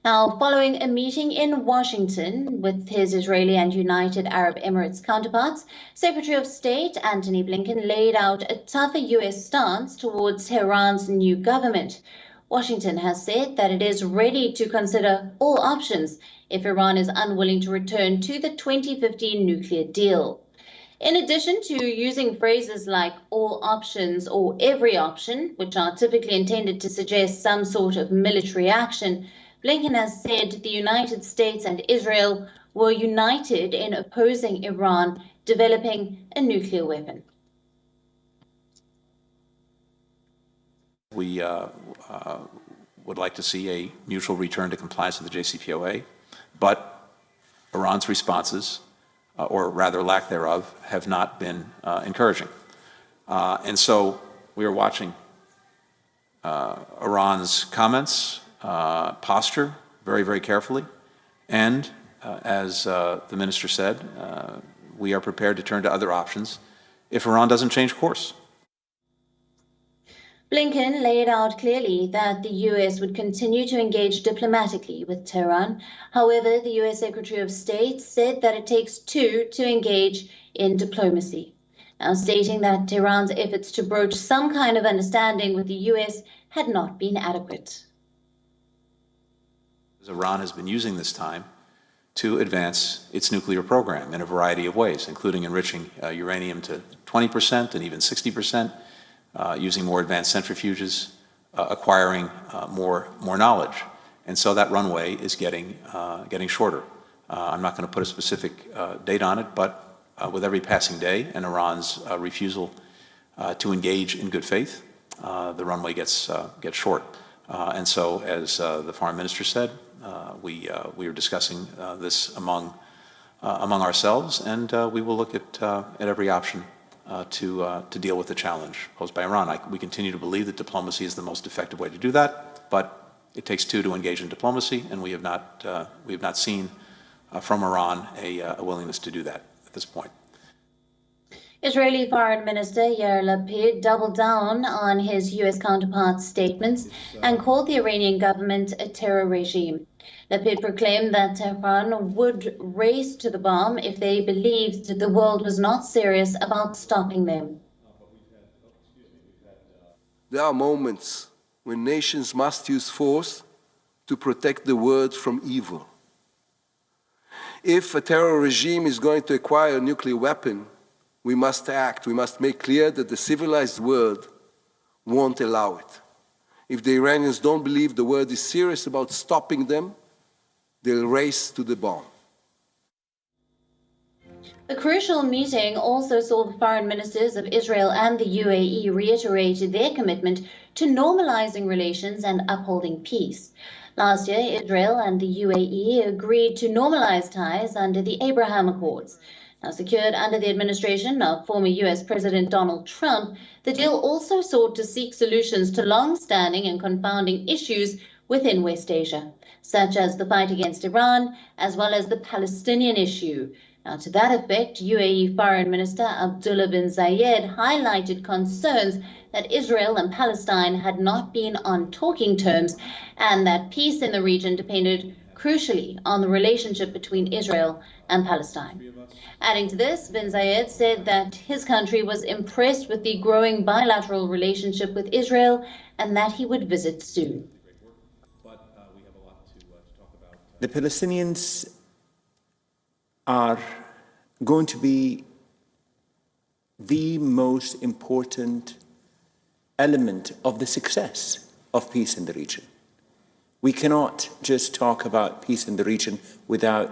Now, following a meeting in Washington with his Israeli and United Arab Emirates counterparts, Secretary of State Antony Blinken laid out a tougher U.S. stance towards Tehran's new government. Washington has said that it is ready to consider all options if Iran is unwilling to return to the 2015 nuclear deal. In addition to using phrases like all options or every option, which are typically intended to suggest some sort of military action, Blinken has said the United States and Israel were united in opposing Iran developing a nuclear weapon. We would like to see a mutual return to compliance with the JCPOA, but Iran's responses, or rather lack thereof, have not been encouraging. And so we are watching Iran's comments, posture very, very carefully. And as the minister said, we are prepared to turn to other options if Iran doesn't change course. Blinken laid out clearly that the U.S. would continue to engage diplomatically with Tehran. However, the U.S. Secretary of State said that it takes two to engage in diplomacy, now stating that Tehran's efforts to broach some kind of understanding with the U.S. had not been adequate. Iran has been using this time to advance its nuclear program in a variety of ways, including enriching uranium to 20% and even 60%. Using more advanced centrifuges, acquiring more knowledge, and so that runway is getting shorter. I'm not going to put a specific date on it, but with every passing day and Iran's refusal to engage in good faith, the runway gets short. And so, as the foreign minister said, we are discussing this among ourselves, and we will look at every option to deal with the challenge posed by Iran. We continue to believe that diplomacy is the most effective way to do that, but it takes two to engage in diplomacy, and we have not seen from Iran a willingness to do that at this point. Israeli Foreign Minister Yair Lapid doubled down on his U.S. counterpart's statements and called the Iranian government a terror regime. Lapid proclaimed that Tehran would race to the bomb if they believed the world was not serious about stopping them. There are moments when nations must use force to protect the world from evil. If a terror regime is going to acquire a nuclear weapon, we must act. We must make clear that the civilized world won't allow it. If the Iranians don't believe the world is serious about stopping them, they'll race to the bomb. The crucial meeting also saw the foreign ministers of Israel and the UAE reiterate their commitment to normalizing relations and upholding peace. Last year, Israel and the UAE agreed to normalize ties under the Abraham Accords. Now secured under the administration of former U.S. President Donald Trump, the deal also sought to seek solutions to long-standing and confounding issues within West Asia, such as the fight against Iran, as well as the Palestinian issue. Now, to that effect, UAE Foreign Minister Abdullah bin Zayed highlighted concerns that Israel and Palestine had not been on talking terms and that peace in the region depended crucially on the relationship between Israel and Palestine. Adding to this, bin Zayed said that his country was impressed with the growing bilateral relationship with Israel and that he would visit soon. The Palestinians are going to be the most important element of the success of peace in the region. We cannot just talk about peace in the region without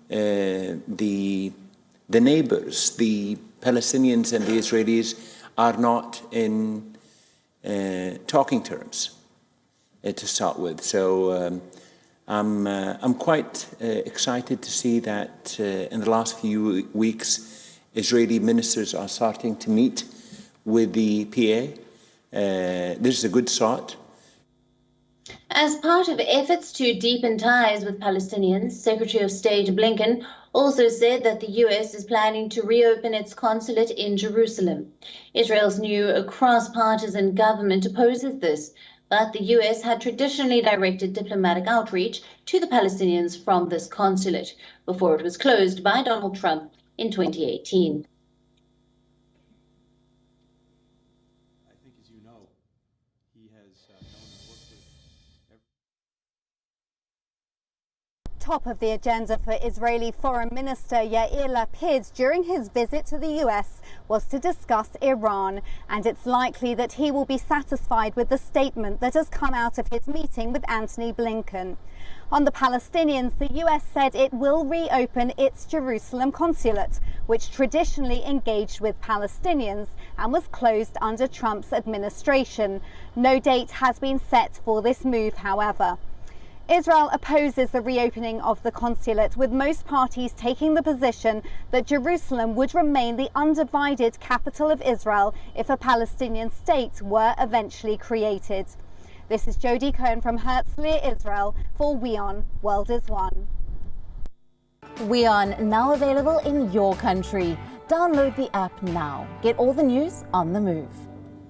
the neighbors. The Palestinians and the Israelis are not in talking terms to start with. So I'm quite excited to see that in the last few weeks, Israeli ministers are starting to meet with the PA. This is a good start. As part of efforts to deepen ties with Palestinians, Secretary of State Blinken also said that the U.S. is planning to reopen its consulate in Jerusalem. Israel's new cross-partisan government opposes this, But the US had traditionally directed diplomatic outreach to the Palestinians from this consulate before it was closed by Donald Trump in 2018. I think, as you know, he has known and worked with Top of the agenda for Israeli Foreign Minister Yair Lapid during his visit to the US was to discuss Iran, and it's likely that he will be satisfied with the statement that has come out of his meeting with Antony Blinken. On the Palestinians, the US said it will reopen its Jerusalem consulate, which traditionally engaged with Palestinians and was closed under Trump's administration. No date has been set for this move, however. Israel opposes the reopening of the consulate, with most parties taking the position that Jerusalem would remain the undivided capital of Israel if a Palestinian state were eventually created. This is Jodie Cohen from Herzliya, Israel for WION World is One. WION, now available in your country. Download the app now. Get all the news on the move.